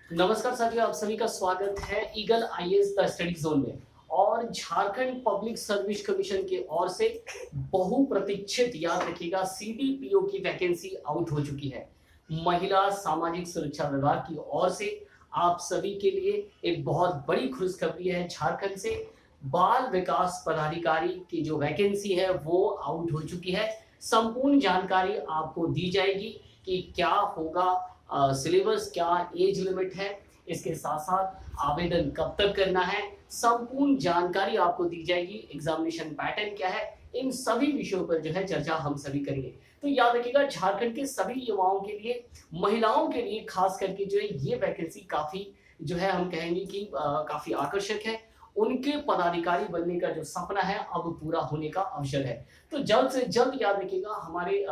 नमस्कार साथियों, आप सभी का स्वागत है eagle IAS the study zone में। और झारखंड पब्लिक सर्विस कमीशन की ओर से बहुप्रतीक्षित, याद रखिएगा, सीडीपीओ की वैकेंसी आउट हो चुकी है। महिला सामाजिक सुरक्षा विभाग की ओर से आप सभी के लिए एक बहुत बड़ी खुशखबरी है। झारखंड से बाल विकास पदाधिकारी की जो वैकेंसी है वो आउट हो चुकी है। संपूर्ण जानकारी आपको दी जाएगी कि क्या होगा, सिलेबस क्या, एज लिमिट है, इसके साथ साथ आवेदन कब तक करना है, संपूर्ण जानकारी आपको दी जाएगी। एग्जामिनेशन पैटर्न क्या है, इन सभी विषयों पर जो है चर्चा हम सभी करेंगे। तो याद रखिएगा, झारखंड के सभी युवाओं के लिए, महिलाओं के लिए खास करके जो है ये वैकेंसी काफी जो है हम कहेंगे कि काफी आकर्षक है। उनके पदाधिकारी बनने का जो सपना है अब पूरा होने का अवसर है। तो जल्द से जल्द याद रखिएगा, हमारे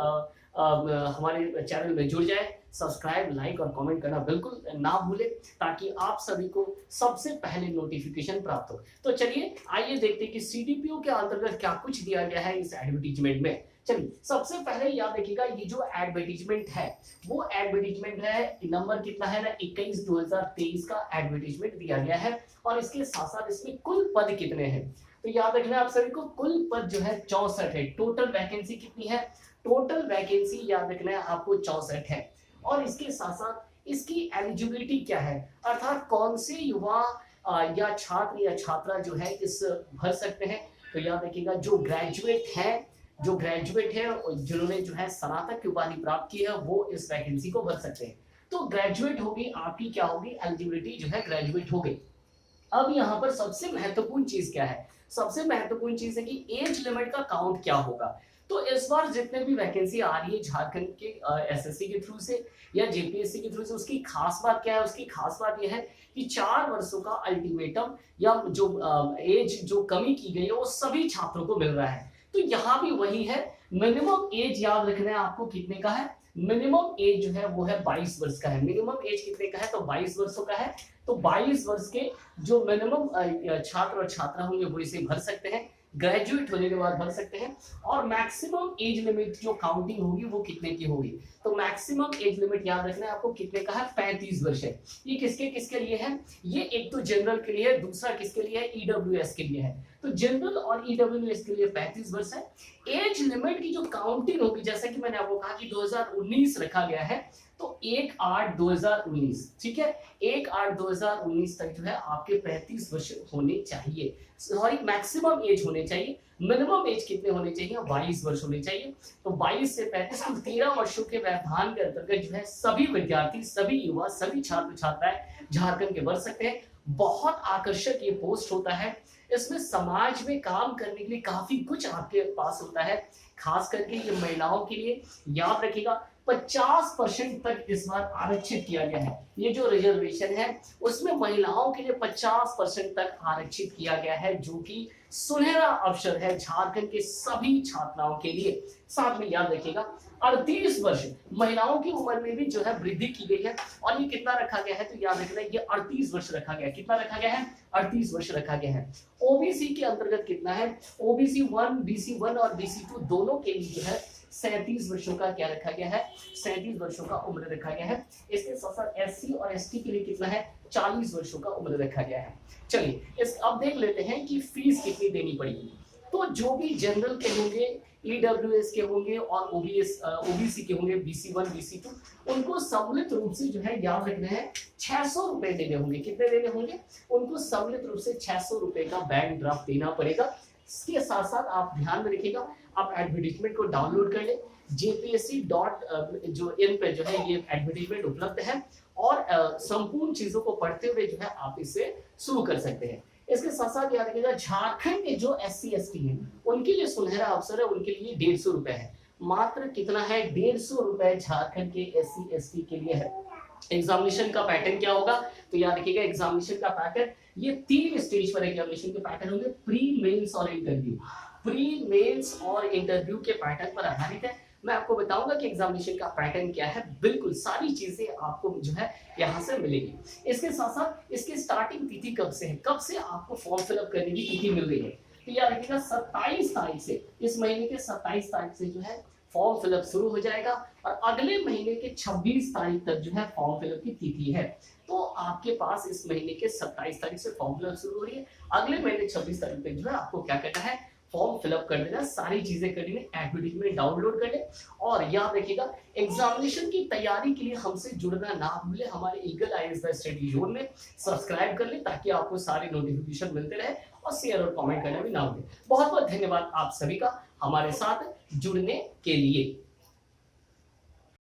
चैनल में जुड़ जाए, सब्सक्राइब, लाइक और कमेंट करना बिल्कुल ना भूलें, ताकि आप सभी को सबसे पहले नोटिफिकेशन प्राप्त हो। तो चलिए आइए देखते हैं कि सीडीपीओ के अंतर्गत क्या कुछ दिया गया है इस एडवर्टीजमेंट में। चलिए सबसे पहले याद रखिएगा, ये जो एडवर्टीजमेंट है वो एडवर्टीजमेंट है, नंबर कितना है ना, 21/2023 का एडवर्टीजमेंट दिया गया है। और इसके साथ साथ इसमें कुल पद कितने हैं, तो याद रखना आप सभी को, कुल पद जो है 64 है। टोटल वैकेंसी कितनी है, टोटल वैकेंसी याद रखना है आपको 64 है। और इसके साथ साथ इसकी एलिजिबिलिटी क्या है, अर्थात कौन से युवा या छात्र या छात्रा जो है इस भर सकते हैं। तो याद रखिएगा, जो ग्रेजुएट है और जिन्होंने जो है स्नातक की उपाधि प्राप्त की है वो इस वैकेंसी को भर सकते हैं। तो ग्रेजुएट होगी आपकी, क्या होगी, एलिजिबिलिटी जो है ग्रेजुएट हो गई। अब यहाँ पर सबसे महत्वपूर्ण चीज क्या है, सबसे महत्वपूर्ण चीज है कि एज लिमिट का काउंट क्या होगा। तो इस बार जितने भी वैकेंसी आ रही है झारखंड के एसएससी के थ्रू से या जेपीएससी के थ्रू से, उसकी खास बात क्या है, उसकी खास बात यह है कि 4 वर्षों का अल्टीमेटम या जो एज जो कमी की गई है वो सभी छात्रों को मिल रहा है। तो यहाँ भी वही है, मिनिमम एज याद रखना है आपको कितने का है, मिनिमम एज जो है वो है 22 वर्ष का है। मिनिमम एज कितने का है, तो 22 वर्षों का है। तो 22 वर्ष के जो मिनिमम छात्र और छात्रा होंगे वो इसे भर सकते हैं, ग्रेजुएट होने के बाद भर सकते हैं। और मैक्सिमम एज लिमिट जो काउंटिंग होगी वो कितने की होगी, तो मैक्सिमम एज लिमिट याद रखना है आपको कितने का है, 35 वर्ष है। ये किसके किसके लिए है, ये एक तो जनरल के लिए है, दूसरा किसके लिए है, ईडब्ल्यूएस के लिए है। तो जनरल और ईडब्ल्यूएस के लिए 35 वर्ष है। एज लिमिट की जो काउंटिंग होगी, जैसा कि मैंने आपको कहा कि 2019 रखा गया है, तो 1/8/2019, ठीक है, 1/8/2019 तक जो है आपके 35 वर्ष होने चाहिए, सॉरी मैक्सिमम एज होने चाहिए। मिनिमम एज कितने होने चाहिए, 22 वर्ष होने चाहिए। तो 22 से 35 कुल 13 वर्षों के व्यवधान के अंतर्गत जो है सभी विद्यार्थी, सभी युवा, सभी छात्र छात्राएं झारखंड के बढ़ सकते हैं। बहुत आकर्षक ये पोस्ट होता है, इसमें समाज में काम करने के लिए काफी कुछ आपके पास होता है, खास करके ये महिलाओं के लिए। याद रखिएगा 50% तक इस बार आरक्षित किया गया है। ये जो रिजर्वेशन है उसमें महिलाओं के लिए 50% तक आरक्षित किया गया है, जो कि सुनहरा अवसर है झारखंड के सभी छात्राओं के लिए। साथ में याद रखिएगा 38 वर्ष महिलाओं की उम्र में भी जो है वृद्धि की गई है। और ये कितना रखा गया है, तो याद रखना ये 38 वर्ष रखा गया है। कितना रखा गया है, 38 वर्ष रखा गया है। ओबीसी के अंतर्गत कितना है, ओबीसी 1, बीसी 1 और बीसी 2 दोनों के लिए जो है 37 वर्षों का क्या रखा गया है, 37 वर्षों का उम्र रखा गया है। इसके साथ साथ एससी और एसटी के लिए कितना है, 40 वर्षों का उम्र रखा गया है। चलिए इस अब देख लेते हैं कि फीस कितनी देनी पड़ेगी। तो जो भी जनरल के होंगे, ईडब्ल्यूएस के होंगे और ओबीसी के होंगे, बीसी 1 बीसी 2, उनको सम्मिलित रूप से जो है याद रखना है 600 रुपए देने होंगे। कितने देने होंगे, उनको सम्मिलित रूप से 600 रुपए का बैंक ड्राफ्ट देना पड़ेगा। इसके साथ साथ आप ध्यान में रखिएगा, आप एडवर्टीजमेंट को डाउनलोड कर ले, jpsc.in पे जो है ये एडवर्टीजमेंट उपलब्ध है। और संपूर्ण चीजों को पढ़ते हुए जो है आप इसे शुरू कर सकते हैं। इसके साथ साथ याद रखिएगा, झारखंड के जो एससी एसटी हैं उनके लिए सुनहरा अवसर है, उनके लिए 150 रुपए है। मात्र कितना है, 150 रुपए झारखंड के एससी एसटी के लिए है। एग्जामिनेशन का पैटर्न क्या होगा, तो याद रखिएगा एग्जामिनेशन का पैटर्न, ये 3 स्टेज पर एग्जामिनेशन के पैटर्न होंगे, प्री मेंस और इंटरव्यू। प्री मेंस और इंटरव्यू के पैटर्न पर आधारित है। मैं आपको बताऊंगा कि एग्जामिनेशन का पैटर्न क्या है, बिल्कुल सारी चीजें आपको जो है यहाँ से मिलेगी। इसके साथ साथ इसकी स्टार्टिंग तिथि कब से है, कब से आपको फॉर्म फिलअप करने की तिथि मिल रही है, तो याद रखिएगा 27 तारीख से, इस महीने के 27 तारीख से जो है फॉर्म फिलअप शुरू हो जाएगा और अगले महीने के 26 तारीख तक जो है फॉर्म फिलअप की तिथि है। तो आपके पास इस महीने के 27 तारीख से फॉर्म फिलअप शुरू हो रही है। अगले महीने 26 तारीख तक जो है आपको क्या करना है, फॉर्म फिलअप कर देना, सारी चीजें कर लेनी, एडवर्टीजमेंट डाउनलोड कर ले। और याद रखिएगा एग्जामिनेशन की तैयारी के लिए हमसे जुड़ना ना भूले, हमारे eagle IAS the study zone में सब्सक्राइब कर ले ताकि आपको सारे नोटिफिकेशन मिलते रहे, और शेयर और कमेंट करना भी ना भूले। बहुत बहुत धन्यवाद आप सभी का हमारे साथ जुड़ने के लिए।